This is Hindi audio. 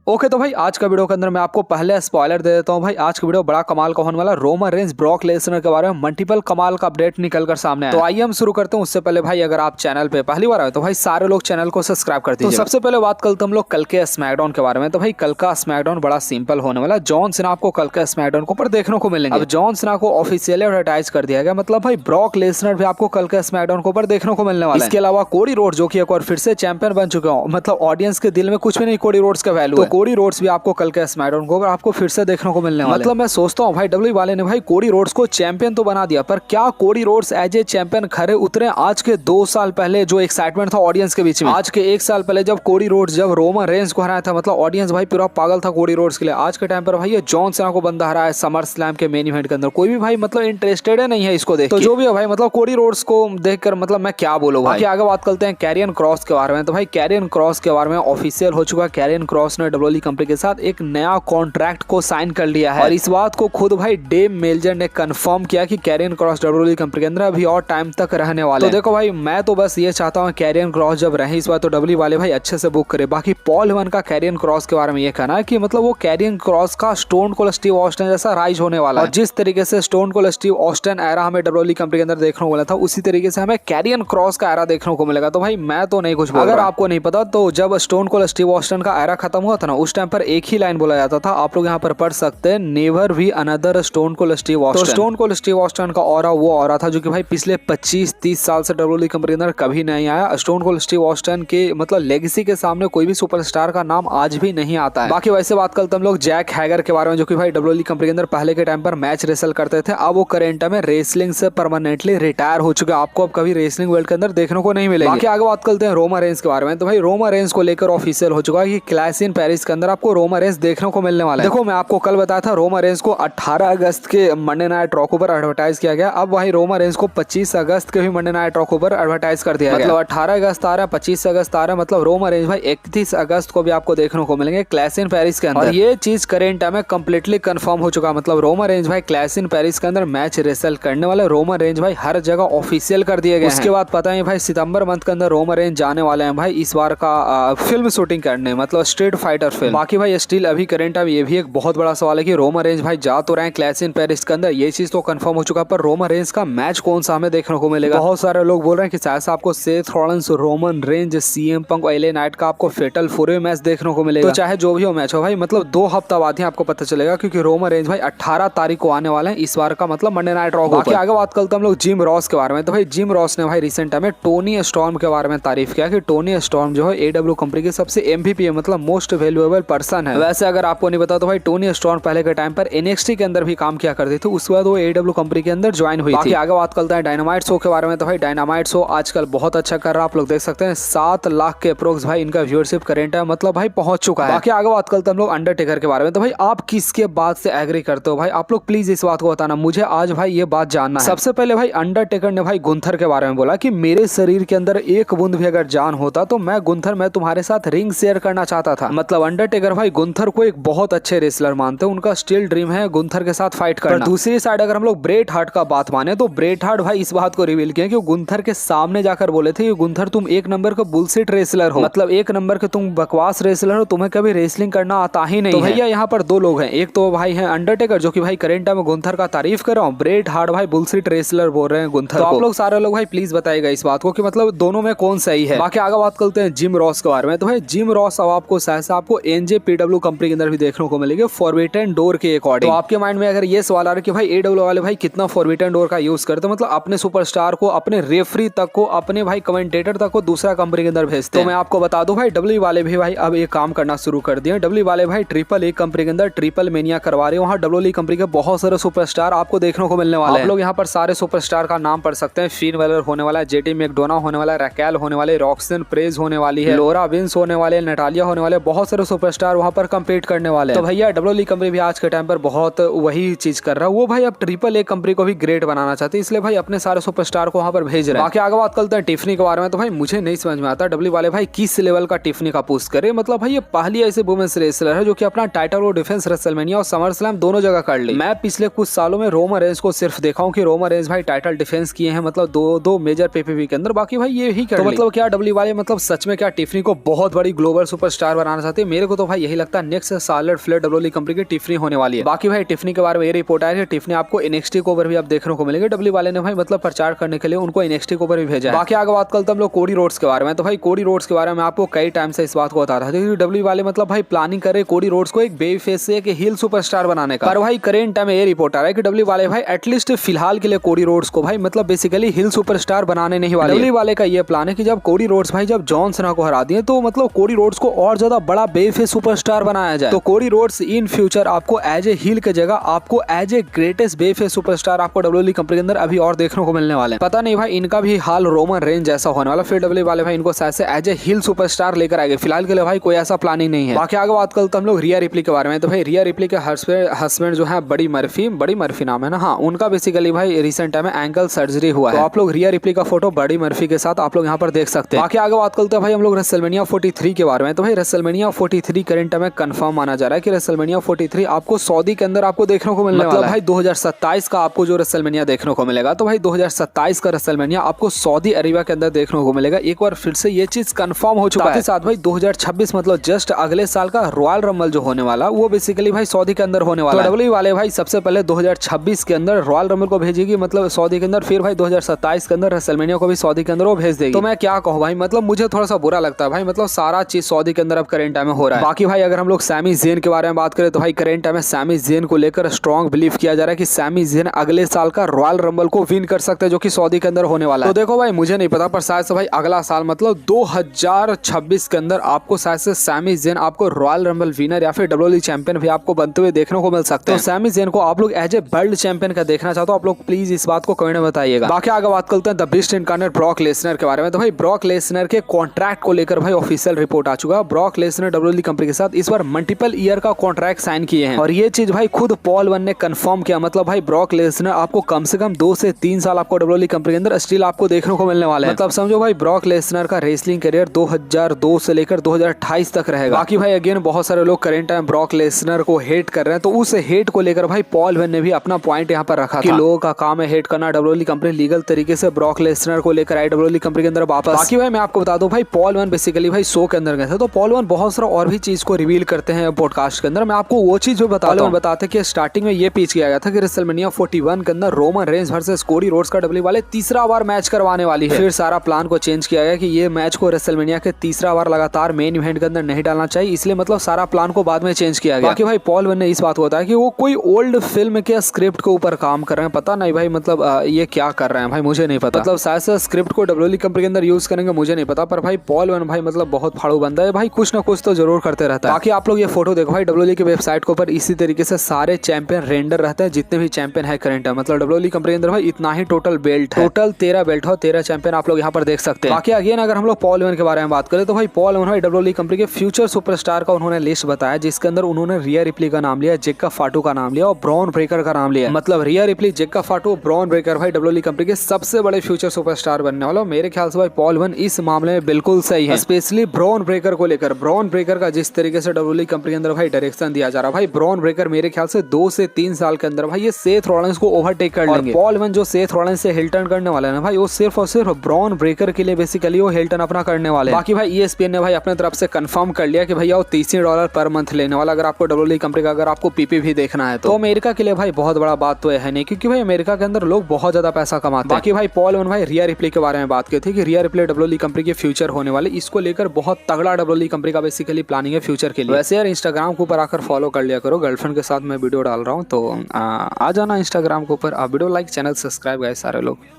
ओके तो भाई आज का वीडियो के अंदर मैं आपको पहले स्पॉइलर दे देता हूँ भाई। आज का वीडियो बड़ा कमाल का होने वाला। रोमन रेंज ब्रॉक लेसनर के बारे में मल्टीपल कमाल का अपडेट निकल कर सामने आया। तो आइए हम शुरू करते हैं। उससे पहले भाई अगर आप चैनल पे पहली बार आए तो भाई सारे लोग चैनल को सब्सक्राइब कर दीजिए। तो सबसे पहले बात करते हम लोग कल के स्मैकडाउन के बारे में। तो भाई कल का स्मैकडाउन बड़ा सिंपल होने वाला। जॉन सीना आपको कल के स्मैकडाउन के ऊपर देखने को मिलेंगे। अब जॉन सीना को ऑफिशियली एडवर्टाइज कर दिया गया, मतलब भाई ब्रॉक लेसनर भी आपको कल के स्मैकडाउन के ऊपर देखने को मिलने वाला है। इसके अलावा कोडी रोड्स जो कि एक और फिर से चैंपियन बन चुके हो, मतलब ऑडियंस के दिल में कुछ भी नहीं कोडी रोड्स का वैल्यू है। तो कोडी रोड्स भी आपको कल के स्मैकडाउन को आपको फिर से देखने को मिलने वाला है। मतलब मैं सोचता हूँ भाई डब्ल्यू वाले ने भाई कोडी रोड्स को चैंपियन तो बना दिया, पर क्या Cody Rhodes as a champion खड़े उतरे? आज के 2 साल पहले जो एक्साइटमेंट था ऑडियंस के बीच में, आज के 1 साल पहले जब कोडी रोड्स जब रोमन रेंज को हराया था, मतलब ऑडियंस भाई पूरा पागल था कोडी रोड्स के लिए। आज के टाइम पर भाई ये जॉन सीना को बंदा हराया है समर स्लैम के मेन इवेंट के अंदर। कोई भी भाई मतलब इंटरेस्टेड नहीं है इसको देख। तो जो भी है भाई मतलब कोडी रोड्स को देखकर मतलब मैं क्या बोलूं भाई। आगे बात करते हैं कैरियन क्रॉस के बारे में। तो भाई कैरियन क्रॉस के बारे में ऑफिशियल हो चुका है। कैरियन क्रॉस ने डब्ल्यूडब्ल्यूई कंपनी के साथ एक नया कॉन्ट्रैक्ट को साइन कर लिया है और इस बात को खुद भाई डेव मेल्जर ने कंफर्म किया कि कैरियन क्रॉस डब्ल्यूडब्ल्यूई कंपनी के अंदर अभी और टाइम तक रहने वाले। तो देखो भाई मैं तो बस ये चाहता हूँ कैरियन क्रॉस जब रहे इस बार तो डब्ल्यूडब्ल्यूई वाले भाई अच्छे से बुक करे। बाकी पॉल हेमन का कैरियन क्रॉस के बारे में ये कहना है कि मतलब वो कैरियन क्रॉस का स्टोन कोल्ड स्टीव ऑस्टिन जैसा राइज होने वाला है। और जिस तरीके से stone cold Steve Austin era हमें डब्ल्यूडब्ल्यूई कंपनी के अंदर देखने को मिला था, उसी तरीके से हमें कैरियन क्रॉस का एरा देखने को मिलेगा। तो भाई मैं तो नहीं कुछ बोल रहा। अगर आपको नहीं पता तो जब स्टोन कोल्ड स्टीव ऑस्टिन का एरा खत्म हुआ था ना, उस टाइम पर एक ही लाइन बोला जाता था, आप लोग यहाँ पर पढ़ सकते हैं, never be another stone cold Steve Austin. तो स्टोन कोल्ड स्टीव ऑस्टिन का ऑरा वो ऑरा था जो कि भाई पिछले 25-30 साल से डब्ल्यूडब्ल्यूई कंपनी के अंदर कभी नहीं आया। स्टोन कोल्ड स्टीव ऑस्टिन के मतलब लेगेसी के सामने कोई भी सुपरस्टार का नाम आज भी नहीं आता है। बाकी वैसे बात करते हम लोग जैक हैगर के बारे में, जो कि भाई डब्ल्यूडब्ल्यूई कंपनी के अंदर पहले के टाइम पर मैच रेसल करते थे। अब वो करेंट में रेसलिंग से परमानेंटली रिटायर हो चुके। आपको अब कभी रेसलिंग वर्ल्ड के अंदर देखने को नहीं मिलेगा। बाकी आगे बात करते हैं रोमन रेंज के बारे में। तो भाई रोमन रेंज को लेकर ऑफिशियल हो चुका है कि क्लैश इन पेरिस के अंदर आपको रोमन रेंज देखने को मिलने वाला है। देखो मैं आपको कल बताया था रोमन रेंज को 18 अगस्त के मंडे नाइट रॉ पर एडवर्टाइज किया गया। अब वही रोमन रेंज को 25 अगस्त के भी मंडे नाइट रॉ पर एडवर्टाइज कर दिया गया। मतलब 18 अगस्त आ रहा है, 25 अगस्त आ रहा है, मतलब रोमन रेंज भाई 31 अगस्त को भी आपको देखने को मिलेंगे क्लैश इन पेरिस के अंदर। और ये चीज करेंट टाइम में कंप्लीटली कंफर्म हो चुका। मतलब रोमन रेंज भाई क्लैश इन पेरिस के अंदर मैच रेसल करने वाले। रोमन रेंज भाई हर जगह ऑफिशियल कर दिए गए। उसके बाद पता है भाई सितंबर मंथ के अंदर रोमन रेंज जाने वाले हैं भाई इस बार का फिल्म शूटिंग करने, मतलब स्ट्रीट फाइटर फिल्म। बाकी भाई स्टिल अभी करेंट टाइम ये भी एक बहुत बड़ा सवाल है कि रोमन रेंज भाई जा तो रहे हैं क्लैश इन पेरिस के अंदर, ये चीज तो कंफर्म हो चुका, पर रोमन रेंज का मैच कौन सा हमें देखने को मिलेगा। बहुत सारे लोग बोल रहे हैं कि शायद से आपको Seth Rollins, Roman Reigns, CM Punk और एले नाइट का आपको फेटल 4 मैच देखने को मिलेगा। तो चाहे जो भी हो मैच हो भाई मतलब 2 हफ्ता बाद ही आपको पता चलेगा, क्योंकि रोमन रेंज भाई 18 तारीख को आने वाले हैं इस बार का मतलब मंडे नाइट रॉ। बाकी आगे बात करते हैं हम लोग जिम रॉस के बारे में। तो भाई जिम रॉस ने भाई रिसेंट टाइम में टोनी स्टॉर्म के बारे में तारीफ किया कि टोनी स्टॉर्म जो है एडब्ल्यू कंपनी की सबसे एमवीपी है, मतलब मोस्ट वैल्यूएबल पर्सन है। वैसे अगर आपको नहीं पता तो भाई टोनी स्टॉर्म पहले के टाइम पर एनएक्सटी के अंदर भी काम किया करती थी, उसके बाद वो एडब्ल्यू कंपनी के अंदर ज्वाइन हुई थी। आगे बात करते हैं डायनामाइट शो के बारे में। तो भाई डायनामाइट शो आजकल बहुत अच्छा कर रहा है, आप लोग देख सकते हैं 7 लाख के अप्रोक्स भाई इनका व्यूअरशिप करेंट है, मतलब भाई पहुंच चुका है। बाकी आगे बात करते हैं हम लोग अंडरटेकर के बारे में। तो भाई आप किसके बात से एग्री करते हो भाई, आप लोग प्लीज इस बात को बताना, मुझे आज भाई ये बात जानना है। सबसे पहले भाई अंडरटेकर ने भाई गुंथर के बारे में बोला कि मेरे शरीर के अंदर एक बूंद भी अगर जान होता तो मैं गुंथर मैं तुम्हारे साथ रिंग शेयर करना चाहता था। मतलब अंडरटेकर भाई गुंथर को एक बहुत अच्छे रेसलर मानते हैं, उनका स्टिल ड्रीम है गुंथर के साथ फाइट करना। दूसरी साइड अगर हम लोग ब्रेट हार्ट का बात माने तो ब्रेट हार्ट भाई इस बात को रिवील किया कि गुंथर के सामने जाकर बोले थे कि गुंथर तुम 1 नंबर का बुलशिट रेसलर हो, मतलब 1 नंबर के तुम बकवास रेसलर हो, तुम्हें कभी रेसलिंग करना आता ही नहीं। तो भैया यहाँ पर 2 लोग हैं, एक तो भाई है अंडरटेकर जो कि भाई करेंट में गुंथर का तारीफ कर रहा हूँ, ब्रेट हार्ट भाई बुलशिट रेसलर बोल रहे हैं गुंथर। तो आप लोग सारे लोग भाई प्लीज बताइएगा इस बात को कि मतलब दोनों में कौन सही है। बाकी आगे बात करते हैं जिम रॉस के बारे में। तो भाई जिम रॉस अब आपको शायद से आपको एनजेपीडब्ल्यू कंपनी के अंदर भी देखने को मिलेगी फॉरबिडन डोर के अकॉर्डिंग। तो आपके माइंड में अगर ये सवाल आ रहा है कि भाई एडब्ल्यू वाले भाई कितना फॉरबिडन डोर का यूज करते, मतलब अपने सुपरस्टार को, अपने रेफरी तक को, अपने भाई कमेंटेटर तक को दूसरा कंपनी के अंदर भेजते हैं। तो मैं आपको बता दूं भाई डब्ल्यू वाले भी भाई अब ये काम करना शुरू कर दिए। डब्ल्यू वाले भाई ट्रिपल ए कंपनी के अंदर ट्रिपल मेनिया करवा रहे हैं। वहाँ डब्ल्यू कंपनी के बहुत सारे सुपरस्टार आपको देखने को मिलने वाले हैं। आप लोग यहाँ पर सारे सुपरस्टार का नाम पढ़ सकते हैं। फिन वेलर होने वाला है, जेटी मैकडोना होने वाला है, रैकेल होने वाले, रॉक्सन प्रेज होने वाली है, लोरा विंस होने वाले, नटालिया होने वाले, बहुत सारे सुपरस्टार वहाँ पर कम्पीट करने वाले हैं। तो भैया डब्ल्यू कंपनी भी आज के टाइम पर बहुत वही चीज कर रहा है। वो भाई अब ट्रिपल ए कंपनी को भी ग्रेट बनाना चाहती है, इसलिए भाई अपने सारे सुपरस्टार को वहाँ पर भेज रहे हैं। बाकी आगे बात करते हैं टिफनी के बारे में। तो भाई मुझे नहीं समझ में आता डब्ल्यू वाले भाई किस लेवल का टिफनी का पुश करे। मतलब भाई ये पहली ऐसे वुमेन्स रेसलर है जो कि अपना टाइटल और डिफेंस रेसलमेनिया और समर स्लैम दोनों जगह कर ली। मैं पिछले कुछ सालों में रोमन रेंज को सिर्फ देखा हूँ कि रोमन रेंज भाई टाइटल डिफेंस किए हैं, मतलब दो मेजर पेपीवी के अंदर। बाकी भाई ये ही कर तो मतलब क्या डब्ल्यू वाले मतलब सच में क्या टिफनी को बहुत बड़ी ग्लोबल सुपरस्टार बनाना चाहते हैं? मेरे को तो भाई यही लगता है next Charlotte Flair WWE company की टिफनी होने वाली है। बाकी भाई टिफनी के बारे में ये रिपोर्ट आया है कि टिफनी आपको एनएक्सटी को ऊपर भी आप देखने को मिलेंगे। डब्ल्यू वाले ने भाई मतलब प्रचार करने के लिए उनको एनएक्सटी को ऊपर भी भेजा है। बाकी आगे बात करते हम लोग कोडी रोड्स के बारे में। तो भाई कोडी रोड्स के बारे में आपको कई टाइम से इस बात को बता रहा था क्योंकि डब्ल्यू वाले मतलब भाई प्लानिंग करे कोडी रोड्स को एक बेबी फेस से एक हील सुपरस्टार बनाने का। पर भाई करेंट टाइम में ये रिपोर्ट आ रहा है कि डब्ल्यू वाले भाई एटलीस्ट फिलहाल के लिए कोडी रोड्स को भाई मतलब बेसिकली हील सुपरस्टार बनाने नहीं वाले। डब्ल्यू वाले का ये प्लान है कि जब कोडी रोड्स भाई जब जॉन सीना को हरा दिए तो मतलब कोडी रोड्स को और ज्यादा बड़ा बेबी फेस सुपरस्टार बनाया जाए। तो कोडी रोड्स इन फ्यूचर आपको एज ए हील के जगह आपको as a greatest baby face superstar आपको डब्ल्यूडब्ल्यूई कंपनी के अंदर अभी और देखने को मिलने वाले हैं। पता नहीं भाई इनका भी हाल रोमन रेंज जैसा होने वाला, फिर डब्ल्यूडब्ल्यूई वाले भाई इनको शायद से एज ए हील सुपरस्टार लेकर आएंगे। फिलहाल के लिए भाई कोई ऐसा प्लानिंग नहीं है। बाकी आगे बात करते हम लोग रिया रिप्ली के बारे में। तो भाई रिया रिप्ली के हस्बैंड जो है बड़ी मर्फी नाम है ना, हाँ, उनका बेसिकली भाई रिसेंट टाइम में एंकल सर्जरी हुआ है। तो आप लोग रिया रिप्ली का फोटो बड़ी मर्फी के साथ आप लोग यहाँ पर देख सकते हैं। बाकी आगे बात करते हैं भाई हम लोग रेसलमेनिया 43 के बारे में। तो भाई रेसलमेनिया 43 करंट में कंफर्म माना जा रहा है कि रेसलमेनिया 43 आपको सऊदी के अंदर आपको देखने को मिलने वाला है। भाई 2027 का आपको जो रेसलमेनिया देखने को मिलेगा। तो भाई 2027 का रेसलमेनिया आपको सऊदी अरेबिया के अंदर देखने को मिलेगा। एक बार फिर से ये चीज कंफर्म हो चुका है। साथ भाई 2026 मतलब जस्ट अगले साल का रॉयल रंबल जो होने वाला वो बेसिकली भाई सऊदी के अंदर होने वाला है। डब्ल्यूडब्ल्यूई वाले भाई सबसे पहले 2026 के अंदर रॉयल रंबल को भेजेगी मतलब सऊदी के अंदर, फिर भाई 2027 के अंदर रेसलमेनिया को भी सऊदी के अंदर वो भेज देगी। तो मैं क्या कहूँ भाई मतलब मुझे थोड़ा सा बुरा लगता है भाई, मतलब सारा चीज सऊदी के अंदर अब करेंट टाइम में हो रहा है। बाकी भाई अगर हम लोग सैमी ज़ेन के बारे में बात करें तो भाई करेंट टाइम में सैमी ज़ेन को लेकर स्ट्रॉन्ग बिलीव किया जा रहा है कि सैमी ज़ेन अगले साल का रॉयल रंबल को विन कर सकते हैं जो कि सऊदी के अंदर होने वाला है। तो देखो भाई मुझे नहीं पता पर शायद से भाई अगला साल मतलब 2026 के अंदर आपको शायद से सैमी ज़ेन आपको रॉयल रंबल विनर या फिर डब्ल्यूडब्ल्यूई चैंपियन भी आपको बनते हुए देखने को मिल सकते हैं। तो सैमी ज़ेन को आप लोग एज ए वर्ल्ड चैंपियन का देखना चाहते हो आप लोग प्लीज इस बात को कमेंट में बताइएगा। बाकी आगे बात करते हैं the beast incarnate Brock Lesnar के बारे में। तो भाई ब्रॉक लेसनर के कॉन्ट्रैक्ट को लेकर भाई ऑफिशियल रिपोर्ट आ चुका है। ब्रॉक लेसनर डब्ल्यूडब्ल्यूई कंपनी के साथ इस बार मल्टीपल ईयर का कॉन्ट्रैक्ट साइन किए हैं और ये चीज भाई खुद पॉल वन ने कंफर्म किया। मतलब भाई ब्रॉक लेसनर आपको कम से कम 2 से 3 साल आपको डब्ल्यूडब्ल्यूई कंपनी के अंदर स्टिल आपको देखने को मिलने वाला है। मतलब समझो भाई ब्रॉक लेसनर का रेसलिंग करियर 2002 से लेकर 2028 तक रहेगा। बाकी भाई अगेन बहुत सारे लोग करेंट टाइम ब्रॉक लेसनर को हेट कर रहे हैं, तो उस हेट को लेकर भाई पॉल वन ने भी अपना पॉइंट यहाँ पर रखा कि लोगों का काम है हेट करना। डब्ल्यूडब्ल्यूई कंपनी लीगल तरीके से ब्रॉक लेसनर को लेकर आई डब्ल्यूडब्ल्यूई कंपनी के अंदर वापस। बाकी भाई मैं आपको बता दूं भाई पॉल वन बेसिकली भाई शो के अंदर गए थे, तो पॉल वन बहुत सारा और भी चीज को रिवील करते हैं पॉडकास्ट के अंदर। मैं आपको वो चीज जो बताते कि स्टार्टिंग में ये पिच किया गया था कि रेसलमेनिया 41 के अंदर Roman Reigns versus Cody Rhodes का डब्ल्यूडब्ल्यूई वाले तीसरा बार मैच करवाने वाली है। फिर सारा प्लान को चेंज किया गया कि ये मैच को रेसलमेनिया के तीसरा बार लगातार मेन इवेंट के अंदर नहीं डालना चाहिए, इसलिए मतलब सारा प्लान को बाद में चेंज किया गया। बाकी भाई पॉल वन ने इस बात को बताया कि वो कोई ओल्ड फिल्म के स्क्रिप्ट के ऊपर काम कर रहे हैं। पता नहीं भाई मतलब ये क्या कर रहे हैं भाई मुझे नहीं पता, मतलब शायद से स्क्रिप्ट को डब्ल्यूडब्ल्यूई कंपनी के अंदर यूज करेंगे मुझे नहीं पता। पर भाई पॉल वन भाई मतलब बहुत फाड़ू बंदा है भाई, कुछ ना कुछ तो जरूर करते रहता है। बाकी आप लोग ये फोटो देखो भाई डब्ल्यूडब्ल्यूई की वेबसाइट के ऊपर इसी तरीके से सारे चैंपियन रेंडर रहते हैं जितने भी चैंपियन है करंट है। मतलब डब्ल्यूडब्ल्यूई कंपनी के अंदर भाई इतना ही टोटल बेल्ट है, टोटल 13 बेल्ट हो, 13 चैंपियन आप लोग यहाँ पर देख सकते हैं। बाकी अगेन अगर हम लोग पॉल वन के बारे में बात करें तो भाई पॉल वन भाई डब्ल्यूडब्ल्यूई कंपनी के फ्यूचर सुपरस्टार का उन्होंने लिस्ट बताया जिसके अंदर उन्होंने रिया रिप्ली का नाम लिया, जेक्का फाटू का नाम लिया और ब्रॉन ब्रेकर का नाम लिया। मतलब रिया रिप्ली, जेक्का फाटू, ब्रॉन ब्रेकर भाई डब्ल्यूडब्ल्यूई कंपनी के सबसे बड़े फ्यूचर सुपरस्टार बनने वाला। मेरे ख्याल से भाई पॉल वन इस मामले में बिल्कुल सही है, स्पेशली ब्रॉन ब्रेकर को लेकर। ब्रॉन ब्रेकर का जिस तरीके से डब्ल्यूडब्ल्यूई कंपनी के अंदर भाई डायरेक्शन दिया जा रहा है भाई, ब्रॉन ब्रेकर मेरे ख्याल से 2 से 3 साल के अंदर भाई ये सेथ रॉलिंस को ओवरटेक कर लेंगे। पॉल वन जो सेथ रॉलिंस से हिल टर्न करने वाला है ना भाई, वो सिर्फ और सिर्फ ब्रॉन ब्रेकर के लिए बेसिकली वो हिल टर्न अपना करने वाले। बाकी भाई ESPN ने भाई अपने तरफ से कंफर्म कर लिया कि भैया वो $30 पर मंथ लेने वाला, अगर आपको डब्ल्यूडब्ल्यूई कंपनी का अगर आपको पीपी भी देखना है तो अमेरिका के लिए भाई बहुत बड़ा बात तो है नहीं, क्योंकि भाई अमेरिका के अंदर लोग बहुत ज्यादा पैसा कमाते हैं। बाकी भाई पॉल वन भाई रिया रिप्ली के बारे में बात की थी कि रिया रिप्ली डब्ल्यूडब्ल्यूई कंपनी के फ्यूचर होने वाले, इसको लेकर बहुत तगड़ा डब्ल्यूडब्ल्यूई कंपनी का बेसिकली प्लानिंग है फ्यूचर के लिए। वैसे यार इंस्टाग्राम के ऊपर आकर फॉलो कर लिया करो, गर्लफ्रेंड के साथ मैं वीडियो डाल रहा हूँ तो आ जाना इंस्टाग्राम के ऊपर, आप वीडियो लाइक, चैनल सब्सक्राइब गए सारे लोग।